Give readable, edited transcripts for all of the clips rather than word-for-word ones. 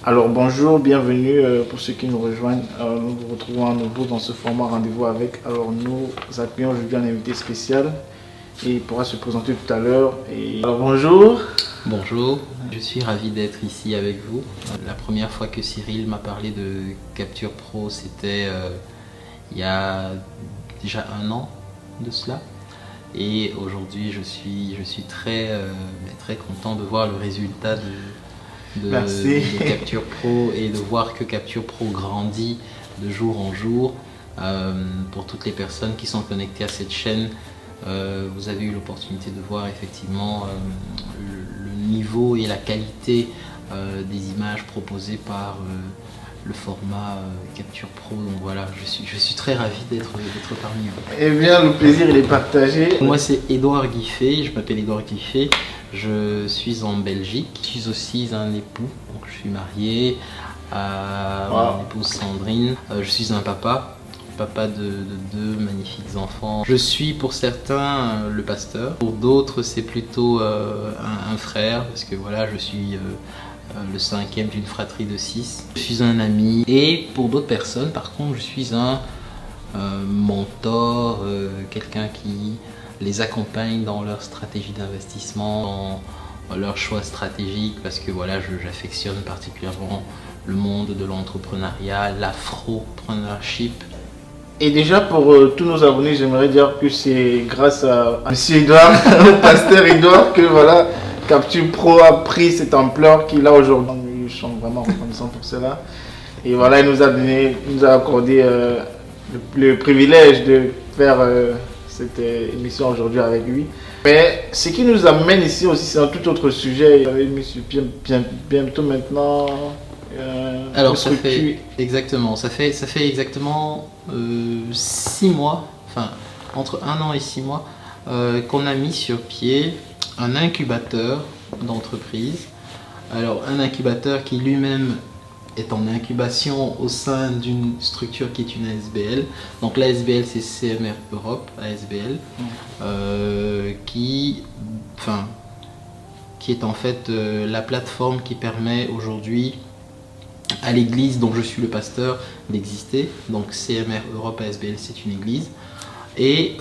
Alors bonjour, bienvenue pour ceux qui nous rejoignent. Nous vous retrouvons à nouveau dans ce format rendez-vous avec. Alors nous accueillons aujourd'hui un invité spécial et il pourra se présenter tout à l'heure. Alors bonjour. Bonjour, je suis ravi d'être ici avec vous. La première fois que Cyril m'a parlé de Capture Pro, c'était il y a déjà 1 an de cela. Et aujourd'hui, je suis très content de voir le résultat de Capture Pro et de voir que Capture Pro grandit de jour en jour. Pour toutes les personnes qui sont connectées à cette chaîne, vous avez eu l'opportunité de voir effectivement le niveau et la qualité des images proposées par le format Capture Pro. Donc voilà, je suis très ravi d'être parmi vous. Eh bien, le plaisir il est partagé. Moi c'est Édouard Guiffet, je m'appelle Édouard Guiffet, je suis en Belgique, je suis aussi un époux, donc je suis marié à mon épouse Sandrine, je suis un papa de 2 magnifiques enfants. Je suis pour certains le pasteur, pour d'autres c'est plutôt un frère, parce que voilà, je suis le 5e d'une fratrie de 6. Je suis un ami, et pour d'autres personnes par contre je suis un mentor, quelqu'un qui les accompagne dans leur stratégie d'investissement, dans leurs choix stratégiques, parce que voilà, j'affectionne particulièrement le monde de l'entrepreneuriat, l'afropreneurship. Et déjà pour tous nos abonnés, j'aimerais dire que c'est grâce à M. Edouard, au pasteur Edouard, que voilà, Capture Pro a pris cette ampleur qu'il a aujourd'hui. Nous sommes vraiment reconnaissants pour cela. Et voilà, il nous a accordé le privilège de faire cette émission aujourd'hui avec lui. Mais ce qui nous amène ici aussi, c'est un tout autre sujet. Il avait mis sur pied bientôt maintenant. Alors ça fait exactement 6 mois, enfin entre 1 an et 6 mois, qu'on a mis sur pied un incubateur d'entreprise. Alors un incubateur qui lui-même est en incubation au sein d'une structure qui est une ASBL. Donc l'ASBL c'est CMR Europe, ASBL, qui est en fait la plateforme qui permet aujourd'hui à l'église dont je suis le pasteur d'exister. Donc CMR Europe ASBL c'est une église. Et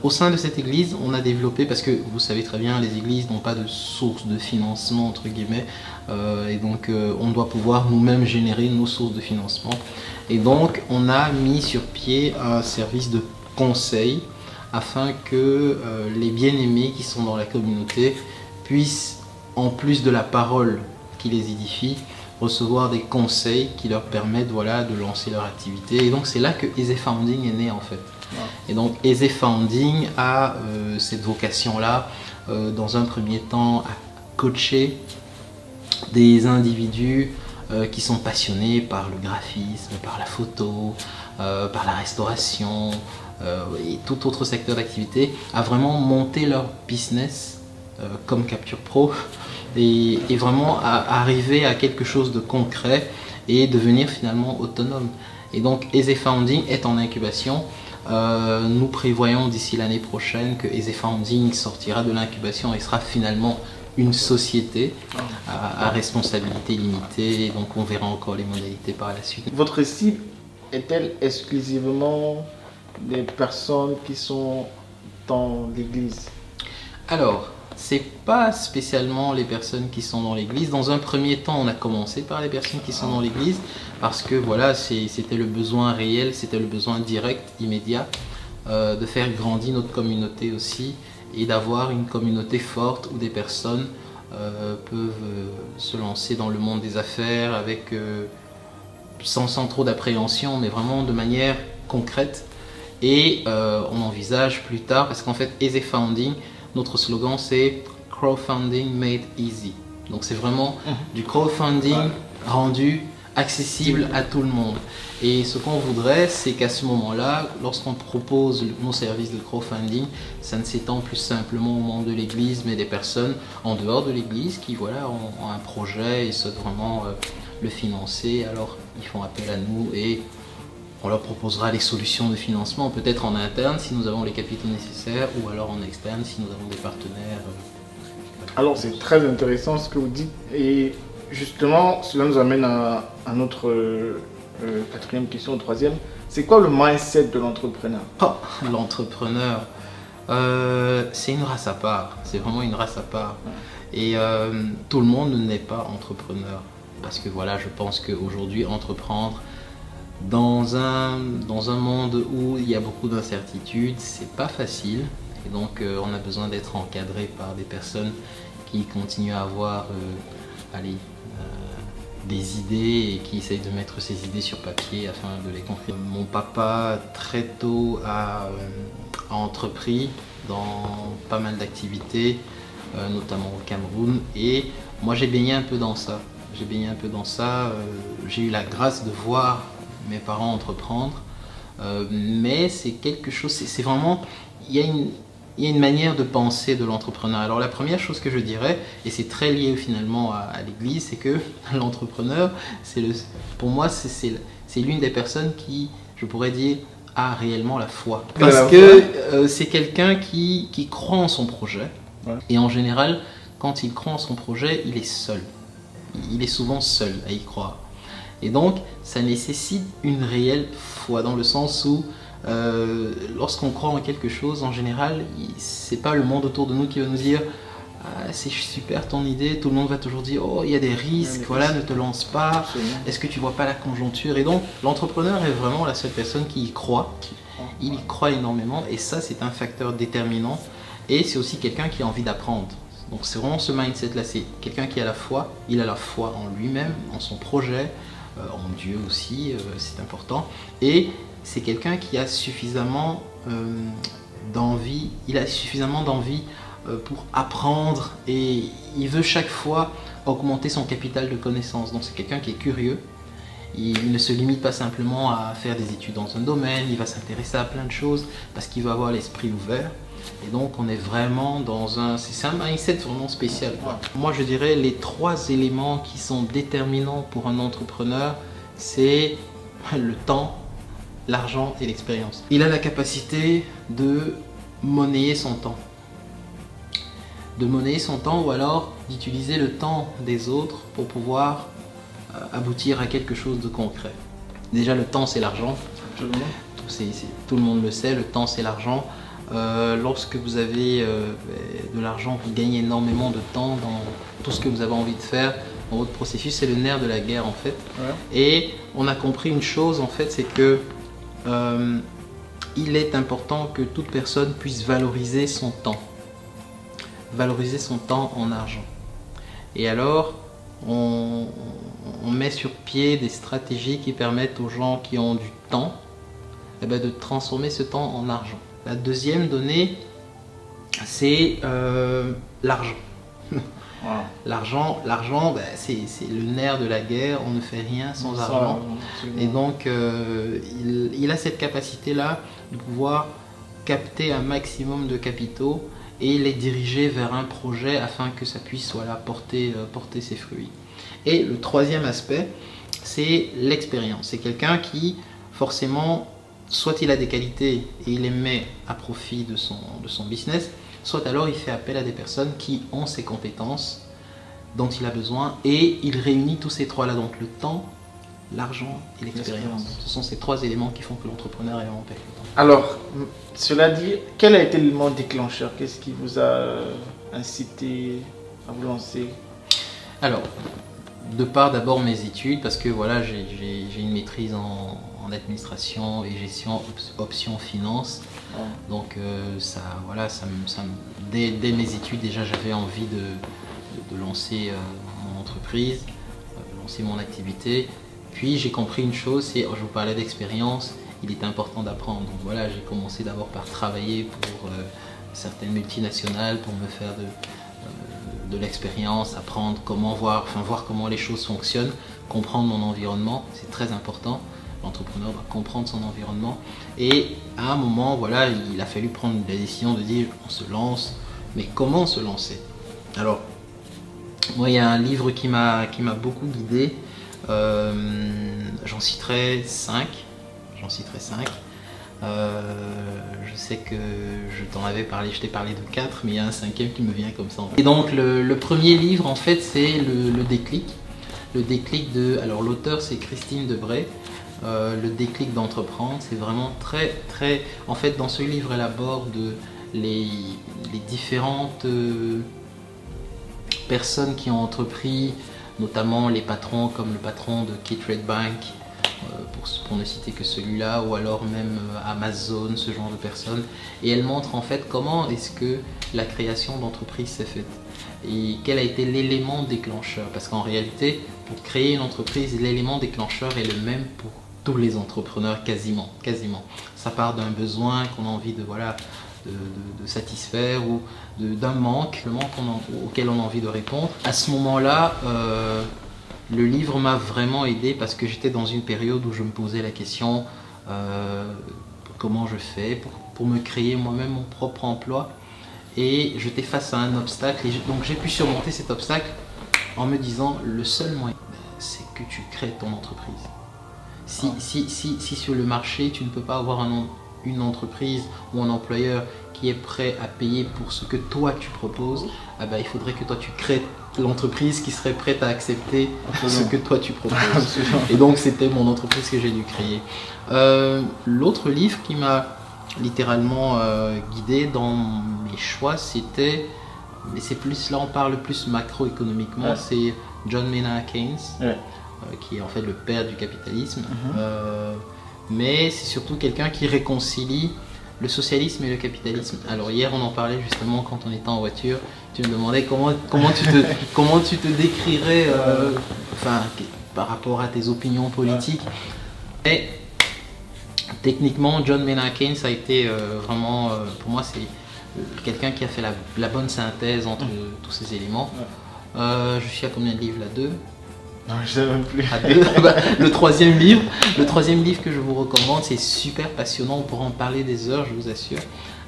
au sein de cette église, on a développé, parce que vous savez très bien, les églises n'ont pas de source de financement, entre guillemets, et donc on doit pouvoir nous-mêmes générer nos sources de financement. Et donc on a mis sur pied un service de conseil afin que les bien-aimés qui sont dans la communauté puissent, en plus de la parole qui les édifie, recevoir des conseils qui leur permettent voilà, de lancer leur activité. Et donc c'est là que Easy Founding est né en fait. Et donc Easy Founding a cette vocation-là, dans un premier temps, à coacher des individus qui sont passionnés par le graphisme, par la photo, par la restauration et tout autre secteur d'activité, à vraiment monter leur business comme Capture Pro et vraiment à arriver à quelque chose de concret et devenir finalement autonome. Et donc Easy Founding est en incubation. Nous prévoyons d'ici l'année prochaine que Easy Founding sortira de l'incubation et sera finalement une société à responsabilité limitée. Et donc on verra encore les modalités par la suite. Votre cible est-elle exclusivement des personnes qui sont dans l'église? Alors, c'est pas spécialement les personnes qui sont dans l'église. Dans un premier temps, on a commencé par les personnes qui sont dans l'église parce que voilà, c'était le besoin réel, c'était le besoin direct, immédiat, de faire grandir notre communauté aussi et d'avoir une communauté forte où des personnes peuvent se lancer dans le monde des affaires avec sans trop d'appréhension, mais vraiment de manière concrète. Et on envisage plus tard, parce qu'en fait, Easy Founding, notre slogan c'est Crowdfunding Made Easy. Donc c'est vraiment du crowdfunding rendu accessible à tout le monde. Et ce qu'on voudrait, c'est qu'à ce moment-là, lorsqu'on propose nos services de crowdfunding, ça ne s'étend plus simplement au monde de l'église, mais des personnes en dehors de l'église qui voilà, ont un projet et souhaitent vraiment le financer. Alors ils font appel à nous et on leur proposera les solutions de financement, peut-être en interne si nous avons les capitaux nécessaires, ou alors en externe si nous avons des partenaires. Alors c'est très intéressant ce que vous dites, et justement, cela nous amène à notre quatrième question, troisième. C'est quoi le mindset de l'entrepreneur? Oh, l'entrepreneur, c'est une race à part, c'est vraiment une race à part. Et tout le monde n'est pas entrepreneur. Parce que voilà, je pense qu'aujourd'hui, entreprendre dans un monde où il y a beaucoup d'incertitudes, c'est pas facile. Et donc, on a besoin d'être encadré par des personnes qui continuent à avoir des idées et qui essayent de mettre ces idées sur papier afin de les concrétiser. Mon papa, très tôt, a entrepris dans pas mal d'activités, notamment au Cameroun. Et moi, j'ai baigné un peu dans ça. J'ai eu la grâce de voir mes parents entreprendre. Mais c'est quelque chose, c'est vraiment, il y a une manière de penser de l'entrepreneur. Alors la première chose que je dirais, et c'est très lié finalement à l'église, c'est que l'entrepreneur, pour moi, c'est l'une des personnes qui, je pourrais dire, a réellement la foi. Parce que c'est quelqu'un qui croit en son projet. Ouais. Et en général, quand il croit en son projet, il est seul. Il est souvent seul à y croire. Et donc, ça nécessite une réelle foi, dans le sens où lorsqu'on croit en quelque chose, en général, c'est pas le monde autour de nous qui va nous dire ah, c'est super ton idée. Tout le monde va toujours dire oh, il y a des risques, voilà, ne te lance pas. Est-ce que tu vois pas la conjoncture? Et donc, l'entrepreneur est vraiment la seule personne qui y croit. Il y croit énormément, et ça, c'est un facteur déterminant. Et c'est aussi quelqu'un qui a envie d'apprendre. Donc, c'est vraiment ce mindset-là. C'est quelqu'un qui a la foi. Il a la foi en lui-même, en son projet, en Dieu aussi, c'est important. Et c'est quelqu'un qui a suffisamment d'envie, pour apprendre, et il veut chaque fois augmenter son capital de connaissances. Donc c'est quelqu'un qui est curieux, il ne se limite pas simplement à faire des études dans un domaine, il va s'intéresser à plein de choses parce qu'il va avoir l'esprit ouvert. Et donc on est vraiment c'est un mindset vraiment spécial, quoi. Moi je dirais les 3 éléments qui sont déterminants pour un entrepreneur, c'est le temps, l'argent et l'expérience. Il a la capacité de monnayer son temps. Ou alors d'utiliser le temps des autres pour pouvoir aboutir à quelque chose de concret. Déjà le temps c'est l'argent. Tout le monde le sait, le temps c'est l'argent. Lorsque vous avez de l'argent, vous gagnez énormément de temps dans tout ce que vous avez envie de faire dans votre processus. C'est le nerf de la guerre en fait. Ouais. Et on a compris une chose en fait, c'est que il est important que toute personne puisse valoriser son temps en argent. Et alors on met sur pied des stratégies qui permettent aux gens qui ont du temps de transformer ce temps en argent. La deuxième donnée, c'est l'argent. Wow. L'argent, c'est le nerf de la guerre, on ne fait rien sans argent. Et donc, il a cette capacité-là de pouvoir capter un maximum de capitaux et les diriger vers un projet afin que ça puisse porter ses fruits. Et le troisième aspect, c'est l'expérience. C'est quelqu'un qui, forcément, soit il a des qualités et il les met à profit de son business, soit alors il fait appel à des personnes qui ont ces compétences dont il a besoin, et il réunit tous ces 3-là, donc le temps, l'argent et l'expérience. Ce sont ces 3 éléments qui font que l'entrepreneur est vraiment percutant. Alors, cela dit, quel a été l'élément déclencheur? Qu'est-ce qui vous a incité à vous lancer? Alors, de part d'abord mes études, parce que voilà, j'ai une maîtrise en administration et gestion option finance. Ouais. Donc dès mes études déjà j'avais envie de lancer mon entreprise, lancer mon activité. Puis j'ai compris une chose, c'est, je vous parlais d'expérience, il est important d'apprendre. Donc voilà, j'ai commencé d'abord par travailler pour certaines multinationales pour me faire de l'expérience, apprendre comment voir comment les choses fonctionnent, comprendre mon environnement, c'est très important. L'entrepreneur doit comprendre son environnement, et à un moment, voilà, il a fallu prendre la décision de dire on se lance, mais comment se lancer? Alors, moi, il y a un livre qui m'a beaucoup guidé, j'en citerai 5. Je sais que je t'ai parlé de 4, mais il y a un 5e qui me vient comme ça. Et donc le premier livre en fait c'est le déclic. le déclic de... Alors l'auteur c'est Christine Debray. Le déclic d'entreprendre, c'est vraiment très... En fait, dans ce livre, elle aborde les différentes personnes qui ont entrepris, notamment les patrons comme le patron de Key-Trade Bank, pour ne citer que celui-là, ou alors même Amazon, ce genre de personnes. Et elle montre en fait comment est-ce que la création d'entreprise s'est faite et quel a été l'élément déclencheur. Parce qu'en réalité, pour créer une entreprise, l'élément déclencheur est le même pour tous les entrepreneurs, quasiment. Ça part d'un besoin qu'on a envie de satisfaire ou d'un manque, auquel on a envie de répondre. À ce moment-là, le livre m'a vraiment aidé parce que j'étais dans une période où je me posais la question comment je fais pour me créer moi-même mon propre emploi, et j'étais face à un obstacle et donc j'ai pu surmonter cet obstacle en me disant le seul moyen c'est que tu crées ton entreprise. Si sur le marché tu ne peux pas avoir une entreprise ou un employeur qui est prêt à payer pour ce que toi tu proposes, il faudrait que toi tu crées l'entreprise qui serait prête à accepter ce que toi tu proposes. Et donc c'était mon entreprise que j'ai dû créer. L'autre livre qui m'a littéralement guidé dans mes choix, c'était, mais c'est plus, là on parle plus macroéconomiquement, c'est John Maynard Keynes, qui est en fait le père du capitalisme. Mais c'est surtout quelqu'un qui réconcilie le socialisme et le capitalisme. Alors hier on en parlait justement quand on était en voiture, tu me demandais comment tu te décrirais par rapport à tes opinions politiques. Et techniquement John Maynard Keynes a été vraiment, pour moi c'est quelqu'un qui a fait la bonne synthèse entre tous ces éléments. Je suis à combien de livres là? 2? Non, je sais même plus. Le troisième livre que je vous recommande, c'est super passionnant, on pourra en parler des heures, je vous assure.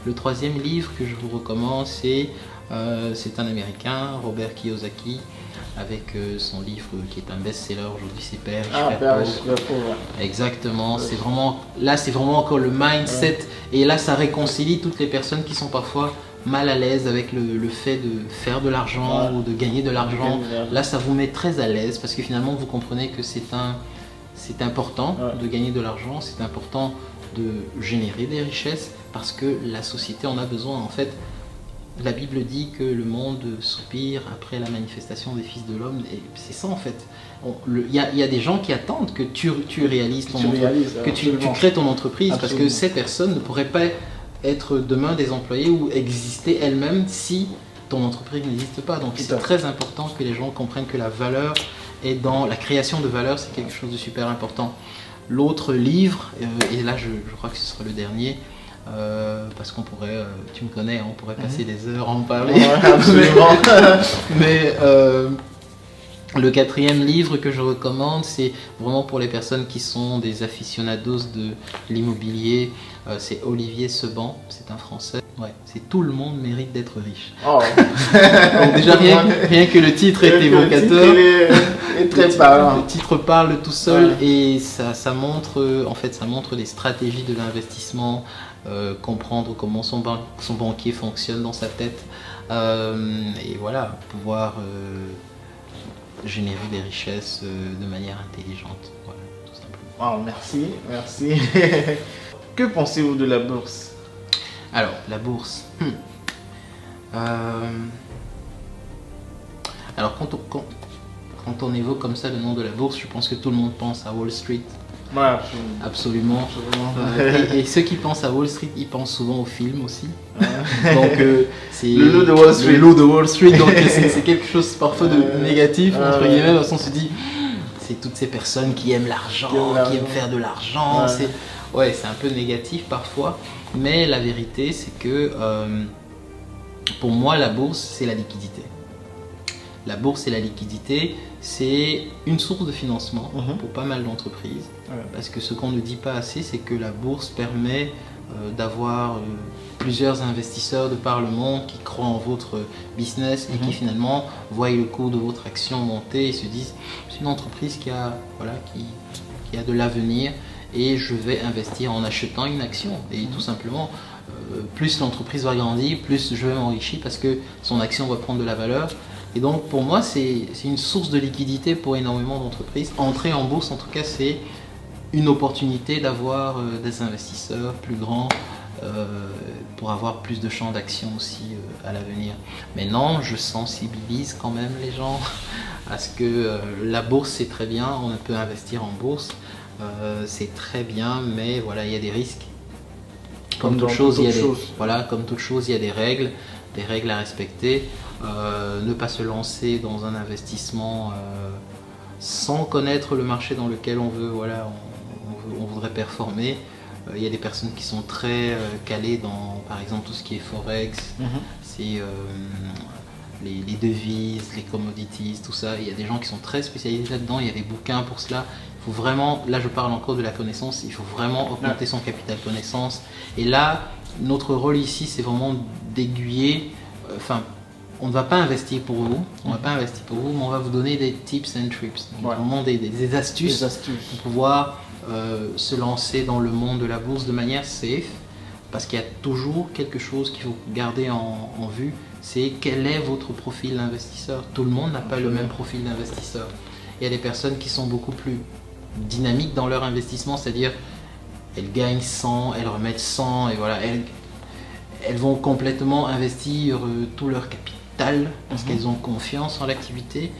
Le troisième livre que je vous recommande, c'est un Américain, Robert Kiyosaki, avec son livre qui est un best-seller aujourd'hui, c'est Père riche, Père pauvre. Exactement, c'est vraiment encore le mindset, et là ça réconcilie toutes les personnes qui sont parfois mal à l'aise avec le fait de faire de l'argent ou de gagner de l'argent. Là ça vous met très à l'aise parce que finalement vous comprenez que c'est important de gagner de l'argent, c'est important de générer des richesses parce que la société en a besoin. En fait, la Bible dit que le monde soupire après la manifestation des fils de l'homme, et c'est ça en fait. Il y a des gens qui attendent que tu réalises que tu crées ton entreprise. Absolument. Parce que ces personnes ne pourraient pas être demain des employés ou exister elles-mêmes si ton entreprise n'existe pas. Donc c'est très important que les gens comprennent que la valeur est dans la création de valeur, c'est quelque chose de super important. L'autre livre, et là je crois que ce sera le dernier, parce qu'on pourrait, tu me connais, on pourrait passer des heures à en parler. Absolument. mais le quatrième livre que je recommande, c'est vraiment pour les personnes qui sont des aficionados de l'immobilier. C'est Olivier Seban, c'est un Français. C'est Tout le monde mérite d'être riche. Donc déjà rien que le titre est évocateur. Est très parlant. Le titre parle tout seul et ça montre les stratégies de l'investissement, comprendre comment son banquier fonctionne dans sa tête, et voilà, pouvoir générer des richesses de manière intelligente. Voilà, tout simplement. Merci. Que pensez-vous de la bourse? Alors, la bourse. Alors, quand on évoque comme ça le nom de la bourse, je pense que tout le monde pense à Wall Street. Ouais, absolument. Et ceux qui pensent à Wall Street, ils pensent souvent au film aussi. Donc c'est le loup de Wall Street. Le loup de Wall Street. Donc c'est quelque chose parfois de négatif entre guillemets, parce qu'on se dit c'est toutes ces personnes qui aiment l'argent, qui aiment faire de l'argent. C'est un peu négatif parfois, mais la vérité c'est que pour moi la bourse c'est la liquidité. La bourse et la liquidité, c'est une source de financement pour pas mal d'entreprises. Parce que ce qu'on ne dit pas assez, c'est que la bourse permet d'avoir plusieurs investisseurs de par le monde qui croient en votre business et qui finalement voient le cours de votre action monter et se disent c'est une entreprise qui a de l'avenir et je vais investir en achetant une action. Et tout simplement, plus l'entreprise va grandir, plus je vais m'enrichir parce que son action va prendre de la valeur. Et donc pour moi, c'est une source de liquidité pour énormément d'entreprises. Entrer en bourse, en tout cas, c'est une opportunité d'avoir des investisseurs plus grands pour avoir plus de champs d'action aussi à l'avenir. Mais non, je sensibilise quand même les gens à ce que la bourse, c'est très bien, on peut investir en bourse, c'est très bien, mais voilà, il y a des risques. Comme toute chose, comme toute chose, il y a des règles à respecter. Ne pas se lancer dans un investissement sans connaître le marché dans lequel on voudrait performer. Il y a des personnes qui sont très calées dans, par exemple, tout ce qui est forex, c'est les devises, les commodities, tout ça. Il y a des gens qui sont très spécialisés là-dedans. Il y a des bouquins pour cela. Il faut vraiment, là je parle encore de la connaissance, il faut vraiment augmenter son capital connaissance. Et là, notre rôle ici, c'est vraiment d'aiguiller. On ne va pas investir pour vous, mais on va vous donner des tips and tricks, donc vraiment des astuces pour pouvoir se lancer dans le monde de la bourse de manière safe, parce qu'il y a toujours quelque chose qu'il faut garder en vue, c'est quel est votre profil d'investisseur. Tout le monde n'a pas le même profil d'investisseur. Il y a des personnes qui sont beaucoup plus dynamiques dans leur investissement, c'est-à-dire elles gagnent 100, elles remettent 100 et voilà, elles vont complètement investir tout leur capital parce qu'elles ont confiance en l'activité.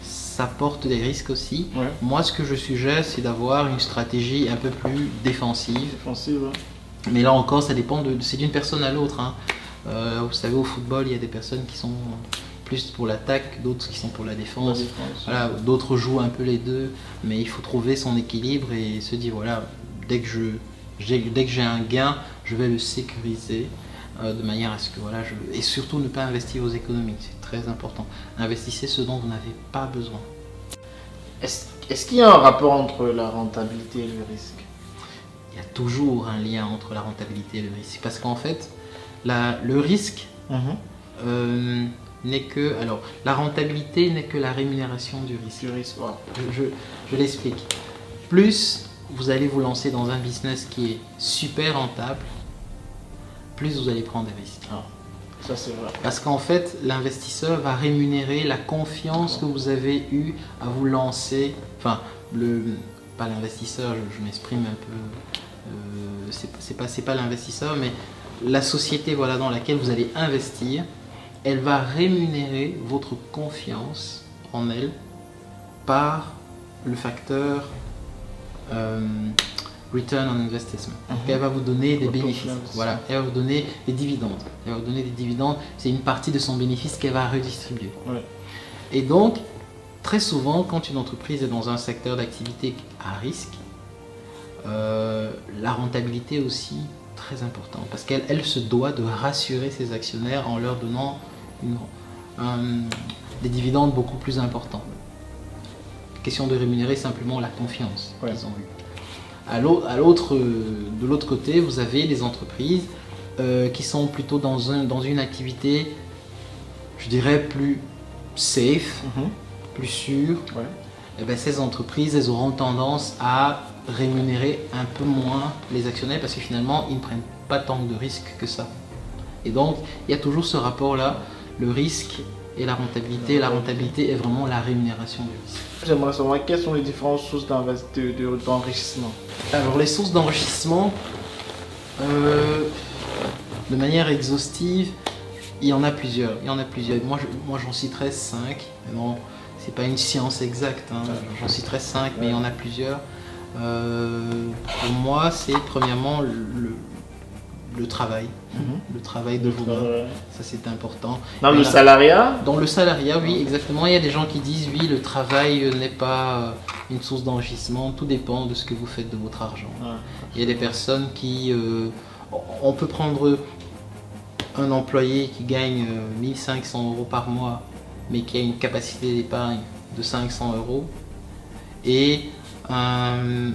Ça porte des risques aussi. Ouais. Moi, ce que je suggère, c'est d'avoir une stratégie un peu plus défensive. Mais là encore, ça dépend c'est d'une personne à l'autre. Hein. Vous savez, au football, il y a des personnes qui sont plus pour l'attaque, d'autres qui sont pour la défense. Voilà, d'autres jouent un peu les deux, mais il faut trouver son équilibre et se dire voilà, dès que j'ai un gain, je vais le sécuriser de manière à ce que voilà, et surtout ne pas investir aux économies, c'est très important. Investissez ce dont vous n'avez pas besoin. Est-ce qu'il y a un rapport entre la rentabilité et le risque? Il y a toujours un lien entre la rentabilité et le risque, parce qu'en fait, le risque n'est que... Alors, la rentabilité n'est que la rémunération du risque. Je l'explique. Plus vous allez vous lancer dans un business qui est super rentable, plus vous allez prendre des risques. Ça c'est vrai. Parce qu'en fait, l'investisseur va rémunérer la confiance que vous avez eue à vous lancer. Enfin, pas l'investisseur, je m'exprime un peu... c'est pas l'investisseur, mais la société dans laquelle vous allez investir, elle va rémunérer votre confiance en elle par le facteur return on investment. Elle va vous donner des bénéfices. Voilà, elle va vous donner des dividendes. C'est une partie de son bénéfice qu'elle va redistribuer. Ouais. Et donc, très souvent, quand une entreprise est dans un secteur d'activité à risque, la rentabilité est aussi très importante parce qu'elle se doit de rassurer ses actionnaires en leur donnant des dividendes beaucoup plus importants. Question de rémunérer simplement la confiance qu'ils ont eue. De l'autre côté, vous avez des entreprises qui sont plutôt dans une activité, je dirais, plus safe, plus sûre. Ouais. Et bien, ces entreprises, elles auront tendance à rémunérer un peu moins les actionnaires parce que finalement, ils ne prennent pas tant de risques que ça. Et donc, il y a toujours ce rapport-là, le risque et la rentabilité. La rentabilité est vraiment la rémunération du risque. J'aimerais savoir quelles sont les différentes sources d'enrichissement. Alors, les sources d'enrichissement, de manière exhaustive, il y en a plusieurs. Moi, j'en citerai 5. Mais bon, c'est pas une science exacte. Hein. J'en citerai 5, mais il y en a plusieurs. Pour moi, c'est premièrement le travail. Le travail de vous-même. Ça, c'est important. Dans le salariat ? Dans le salariat, oui, exactement. Il y a des gens qui disent, oui, le travail n'est pas une source d'enrichissement. Tout dépend de ce que vous faites de votre argent. Il y a des personnes qui... on peut prendre un employé qui gagne 1 500 € par mois, mais qui a une capacité d'épargne de 500 €, et un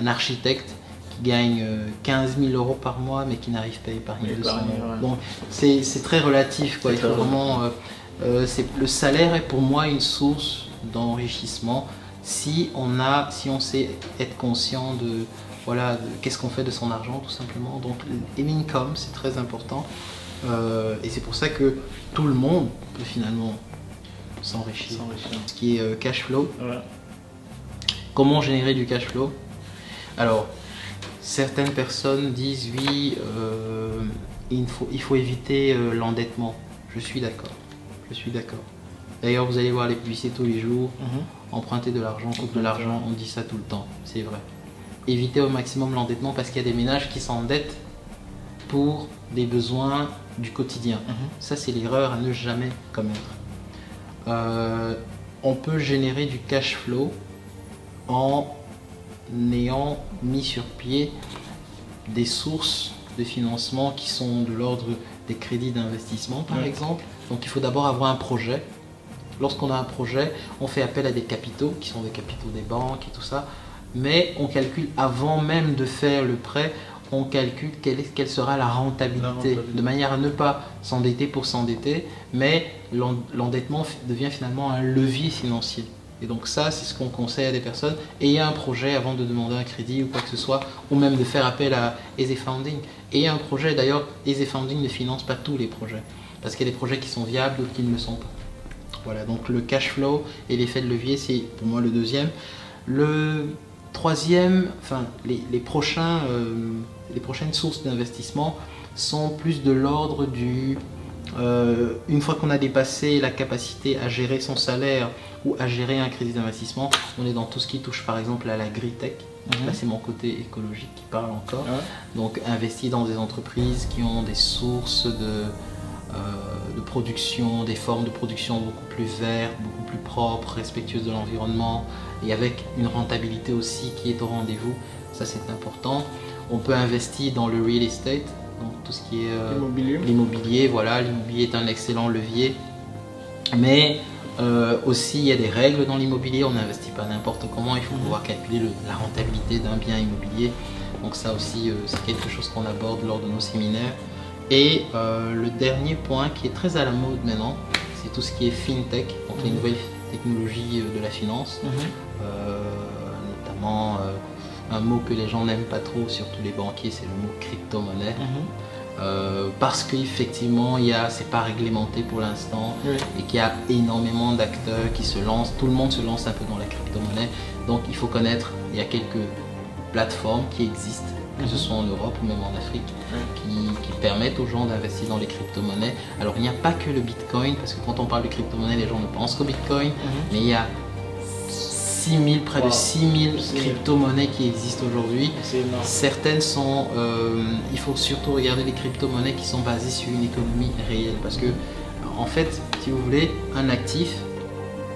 architecte qui gagne 15 000 € par mois, mais qui n'arrive pas à épargner 200 €. Ouais. Donc c'est très relatif, quoi. Il faut vraiment, le salaire est pour moi une source d'enrichissement si on sait être conscient voilà, qu'est-ce qu'on fait de son argent tout simplement. Donc l'income, c'est très important. Et c'est pour ça que tout le monde peut finalement s'enrichir. Ce qui est cash flow. Ouais. Comment générer du cash flow? Alors, certaines personnes disent oui, il faut éviter l'endettement. Je suis d'accord. D'ailleurs, vous allez voir les publicités tous les jours. Emprunter de l'argent coûte de l'argent, on dit ça tout le temps, c'est vrai. Éviter au maximum l'endettement parce qu'il y a des ménages qui s'endettent pour des besoins du quotidien. Ça, c'est l'erreur à ne jamais commettre. On peut générer du cash flow en ayant mis sur pied des sources de financement qui sont de l'ordre des crédits d'investissement par exemple. Donc il faut d'abord avoir un projet. Lorsqu'on a un projet, on fait appel à des capitaux qui sont des capitaux des banques et tout ça, mais on calcule avant même de faire le prêt, on calcule quelle sera la rentabilité, de manière à ne pas s'endetter pour s'endetter, mais l'endettement devient finalement un levier financier. Et donc ça, c'est ce qu'on conseille à des personnes. Ayez un projet avant de demander un crédit ou quoi que ce soit, ou même de faire appel à Easy Funding. Ayez un projet, d'ailleurs, Easy Funding ne finance pas tous les projets, parce qu'il y a des projets qui sont viables, d'autres qui ne le sont pas. Voilà, donc le cash flow et l'effet de levier, c'est pour moi le deuxième. Le troisième, enfin les prochaines sources d'investissement sont plus de l'ordre du... une fois qu'on a dépassé la capacité à gérer son salaire ou à gérer un crédit d'investissement, on est dans tout ce qui touche par exemple à l'agri-tech. Là, c'est mon côté écologique qui parle encore. Donc investir dans des entreprises qui ont des sources de production, des formes de production beaucoup plus vertes, beaucoup plus propres, respectueuses de l'environnement et avec une rentabilité aussi qui est au rendez-vous. Ça, c'est important. On peut investir dans le real estate, donc tout ce qui est l'immobilier. Voilà, l'immobilier est un excellent levier, mais aussi il y a des règles dans l'immobilier. On n'investit pas n'importe comment, il faut pouvoir calculer la rentabilité d'un bien immobilier. Donc ça aussi, c'est quelque chose qu'on aborde lors de nos séminaires. Et le dernier point qui est très à la mode maintenant, c'est tout ce qui est fintech, donc les nouvelles technologies de la finance, notamment un mot que les gens n'aiment pas trop, surtout les banquiers, c'est le mot crypto-monnaie. Parce qu'effectivement, c'est pas réglementé pour l'instant et qu'il y a énormément d'acteurs qui se lancent, tout le monde se lance un peu dans la crypto-monnaie, donc il faut connaître, il y a quelques plateformes qui existent, que ce soit en Europe ou même en Afrique, qui permettent aux gens d'investir dans les crypto-monnaies. Alors il n'y a pas que le Bitcoin, parce que quand on parle de crypto-monnaie, les gens ne pensent qu'au Bitcoin, mais il y a près de 6000 crypto-monnaies qui existent aujourd'hui. Certaines sont, il faut surtout regarder les crypto-monnaies qui sont basées sur une économie réelle, parce que en fait, si vous voulez, un actif,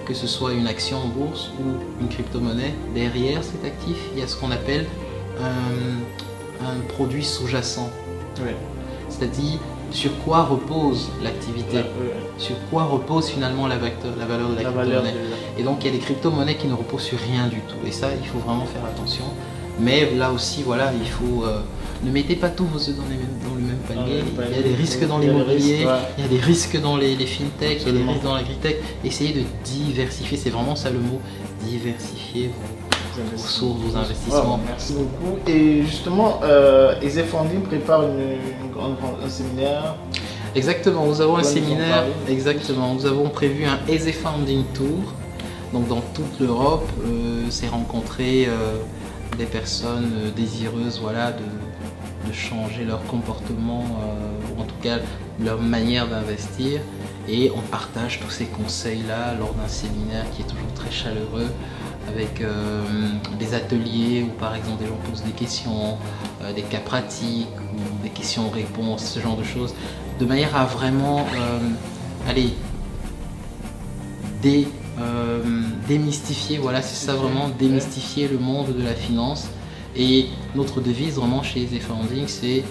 que ce soit une action en bourse ou une crypto-monnaie, derrière cet actif, il y a ce qu'on appelle un produit sous-jacent. C'est-à-dire sur quoi repose l'activité, sur quoi repose finalement la valeur de la crypto-monnaie. Et donc il y a des crypto-monnaies qui ne reposent sur rien du tout. Et ça, il faut vraiment faire attention. Mais là aussi, voilà, il faut... ne mettez pas tous vos œufs dans le même panier. Il y a des risques dans l'immobilier, il y a des risques dans les fintech, il y a des risques dans l'agritech. Essayez de diversifier, c'est vraiment ça le mot, diversifier vos sources, vos investissements. Merci beaucoup. Et justement, Easy Funding prépare un séminaire. Exactement, nous avons un séminaire. Exactement, nous avons prévu un Easy Funding Tour. Donc dans toute l'Europe, c'est rencontrer des personnes désireuses, voilà, de changer leur comportement, ou en tout cas leur manière d'investir. Et on partage tous ces conseils-là lors d'un séminaire qui est toujours très chaleureux, avec des ateliers où par exemple des gens posent des questions, des cas pratiques ou des questions-réponses, ce genre de choses, de manière à vraiment démystifier, voilà, c'est ça vraiment, démystifier le monde de la finance. Et notre devise vraiment chez Easy Funding, c'est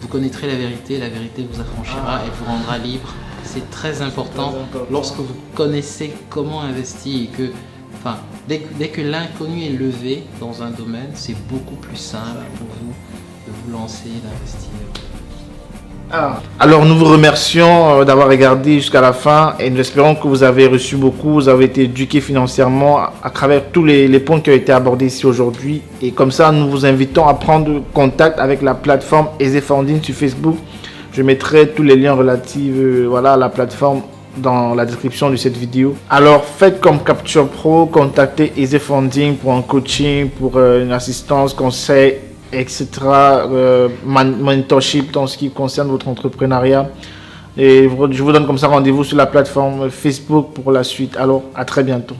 vous connaîtrez la vérité vous affranchira et vous rendra libre. C'est très important lorsque vous connaissez comment investir et que, enfin, dès que l'inconnu est levé dans un domaine, c'est beaucoup plus simple pour vous de vous lancer et d'investir. Alors nous vous remercions d'avoir regardé jusqu'à la fin et nous espérons que vous avez reçu beaucoup, vous avez été éduqués financièrement à travers tous les points qui ont été abordés ici aujourd'hui. Et comme ça, nous vous invitons à prendre contact avec la plateforme Easy Funding sur Facebook. Je mettrai tous les liens relatifs à la plateforme dans la description de cette vidéo. Alors faites comme Capture Pro, contactez Easy Funding pour un coaching, pour une assistance, conseil, etc. Mentorship dans ce qui concerne votre entrepreneuriat. Et je vous donne comme ça rendez-vous sur la plateforme Facebook pour la suite. Alors à très bientôt.